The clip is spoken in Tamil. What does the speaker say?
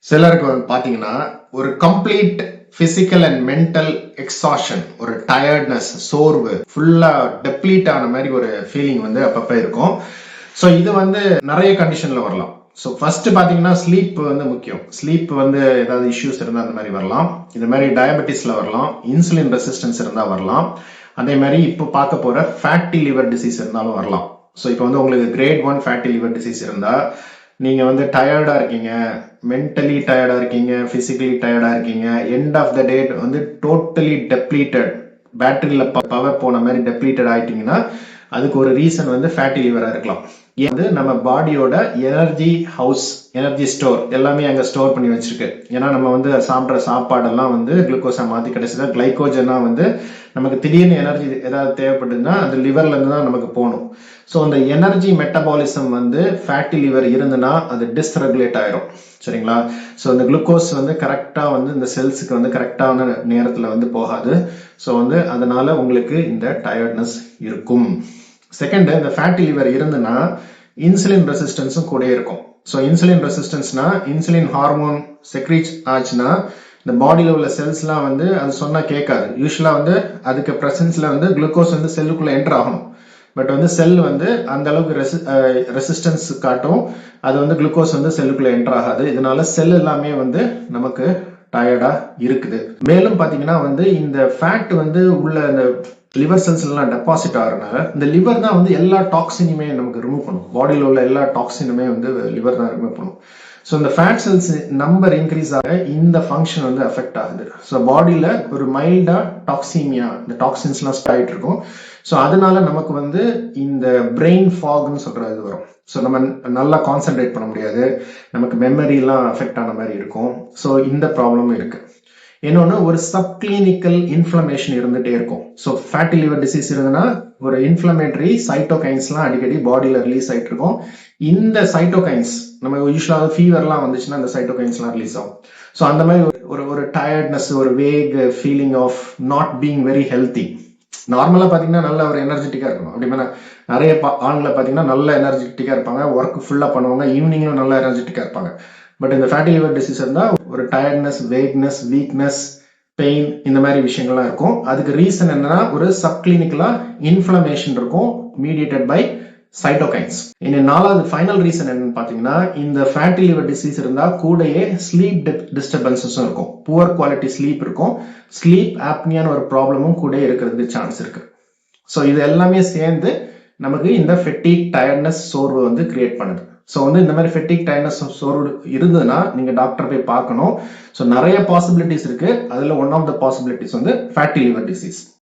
சிலருக்கு பாத்தீங்கன்னா ஒரு complete physical and mental exhaustion, ஒரு டயர்ட்னஸ், சோர்வு, ஃபுல்லா டெப்ளீட் ஆன மாதிரி ஒரு ஃபீலிங் அப்பப்ப இருக்கும். ஸோ இது நிறைய கண்டிஷன்ல வரலாம். ஸோ ஃபர்ஸ்ட் பாத்தீங்கன்னா ஸ்லீப் முக்கியம். ஸ்லீப் ஏதாவது இஷ்யூஸ் இருந்தால் அந்த மாதிரி வரலாம். இது மாதிரி டயபெட்டிஸ்ல வரலாம், இன்சுலின் ரெசிஸ்டன்ஸ் இருந்தால் வரலாம். அதே மாதிரி இப்போ பார்க்க போற ஃபேட்டி லிவர் டிசீஸ் இருந்தாலும் வரலாம். ஸோ இப்போ உங்களுக்கு கிரேட் 1 ஃபேட்டி லிவர் டிசீஸ் இருந்தா நீங்க டயர்டா இருக்கீங்க, மென்டலி டயர்டா இருக்கீங்க, பிசிக்கலி டயர்டா இருக்கீங்க, end of the day totally depleted, பேட்டரியில பவர் போன மாதிரி டெப்ளீட்டட் ஆயிட்டீங்கன்னா அதுக்கு ஒரு ரீசன் ஃபேட்டி லிவரா இருக்கலாம். நம்ம பாடியோட எனர்ஜி ஹவுஸ், எனர்ஜி ஸ்டோர் எல்லாமே அங்க ஸ்டோர் பண்ணி வச்சிருக்கு. ஏன்னா நம்ம சாப்பிட்ற சாப்பாடெல்லாம் குளுக்கோஸா மாத்தி கடைசியில் கிளைகோஜனா நமக்கு திடீர்னு எனர்ஜி ஏதாவது தேவைப்படுதுன்னா அது லிவர்ல இருந்து தான் நமக்கு போகணும். ஸோ அந்த எனர்ஜி மெட்டபாலிசம் ஃபேட்டி லிவர் இருந்துன்னா அது டிஸ்ரெகுலேட் ஆயிரும். சரிங்களா? ஸோ அந்த குளுக்கோஸ் கரெக்டா இந்த செல்ஸுக்கு கரெக்டான நேரத்தில் போகாது. ஸோ அதனால உங்களுக்கு இந்த டயர்ட்னஸ் இருக்கும். செகண்ட், இந்த ஃபேட்டி லிவர் இருந்துன்னா இன்சுலின் ரெசிஸ்டன்ஸும் கூட இருக்கும். ஸோ இன்சுலின் ரெசிஸ்டன்ஸ்னா இன்சுலின் ஹார்மோன் செக்ரீட் ஆச்சுன்னா இந்த பாடியில் உள்ள செல்ஸ்லாம் அது சொன்னா கேட்காது. யூஸ்வலா அதுக்கு பிரசன்ஸ்ல குளுக்கோஸ் செல்லுக்குள்ள என்டர் ஆகணும். பட் செல் அந்த அளவுக்கு ரெசிஸ்டன்ஸ் காட்டும். அது குளுக்கோஸ் செல்லுக்குள்ள என்டர் ஆகாது. இதனால செல் எல்லாமே நமக்கு டயர்டா இருக்குது. மேலும் பாத்தீங்கன்னா இந்த ஃபேட் உள்ள இந்த லிவர் செல்ஸ் எல்லாம் டெபாசிட் ஆகிறதுனால இந்த லிவர் தான் எல்லா டாக்ஸினுமே நமக்கு ரிமூவ் பண்ணும். பாடியில் உள்ள எல்லா டாக்ஸினுமே லிவர் தான் ரிமூவ் பண்ணும். ஸோ இந்த ஃபேட் செல்ஸ் நம்பர் இன்க்ரீஸ் ஆக இந்த ஃபங்க்ஷன் அஃபெக்ட் ஆகுது. ஸோ பாடியில ஒரு மைல்டா டாக்ஸீமியா, இந்த டாக்ஸின்ஸ்லாம் ஆகிட்டு இருக்கும். ஸோ அதனால நமக்கு இந்த பிரெயின் ஃபாக்னு சொல்றது வரும். ஸோ நம்ம நல்லா கான்சென்ட்ரேட் பண்ண முடியாது, நமக்கு மெமரிலாம் அஃபெக்ட் ஆன மாதிரி இருக்கும். ஸோ இந்த ப்ராப்ளமும் இருக்கு. இன்னொன்று, ஒரு சப்கிளினிக்கல் இன்ஃப்ளமேஷன் இருந்துட்டே இருக்கும். ஸோ ஃபேட்டி லிவர் டிசீஸ் இருந்ததுன்னா ஒரு இன்ஃப்ளமேட்டரி சைட்டோகைன்ஸ்லாம் அடிக்கடி பாடியில் ரிலீஸ் ஆகிட்டு இருக்கும். இந்த சைட்டோகைன்ஸ் நம்ம யூஸ்வலாக ஃபீவர்லாம் வந்துச்சுன்னா அந்த சைட்டோகைன்ஸ்லாம் ரிலீஸ் ஆகும். ஸோ அந்த மாதிரி ஒரு டயர்ட்னஸ், ஒரு weak feeling of not being very healthy. நார்மலாக பார்த்தீங்கன்னா நல்ல ஒரு எனர்ஜெட்டிக்காக இருக்கணும். அப்படி நிறைய ஆண்களை பார்த்தீங்கன்னா நல்ல எனர்ஜெட்டிக்காக இருப்பாங்க, ஒர்க் ஃபுல்லாக பண்ணுவாங்க, ஈவினிங்லும் நல்ல எனர்ஜெட்டிக்காக இருப்பாங்க. பட் இந்த ஃபேட்டி லிவர் டிசீஸ் இருந்தால் ஒரு டயர்ட்னஸ், வேக்னஸ், வீக்னஸ், பெயின், இந்த மாதிரி விஷயங்கள்லாம் இருக்கும். அதுக்கு ரீசன் என்னன்னா ஒரு சப்கிளினிக்கலா இன்ஃப்ளமேஷன் இருக்கும், மீடியேட்டட் பை சைட்டோகைன்ஸ். இனி நாலாவது ஃபைனல் ரீசன் என்னன்னு பாத்தீங்கன்னா இந்த ஃபேட்டி லிவர் டிசீஸ் இருந்தா கூடயே ஸ்லீப் டிஸ்டர்பன்சஸும் இருக்கும், புவர் குவாலிட்டி ஸ்லீப் இருக்கும், ஸ்லீப் ஆப்னியான ஒரு ப்ராப்ளமும் கூட இருக்கிறதுக்கு சான்ஸ் இருக்கு. ஸோ இது எல்லாமே சேர்ந்து நமக்கு இந்த ஃபெட்டிக், டயர்ட்னஸ், சோர்வு கிரியேட் பண்ணுது. ஸோ இந்த மாதிரி ஃபெட்டிக், டயர்ட்னஸ், சோர்வு இருந்ததுன்னா நீங்க டாக்டர் போய் பார்க்கணும். ஸோ நிறைய பாசிபிலிட்டிஸ் இருக்கு. அதுல one of the possibilities fatty liver disease.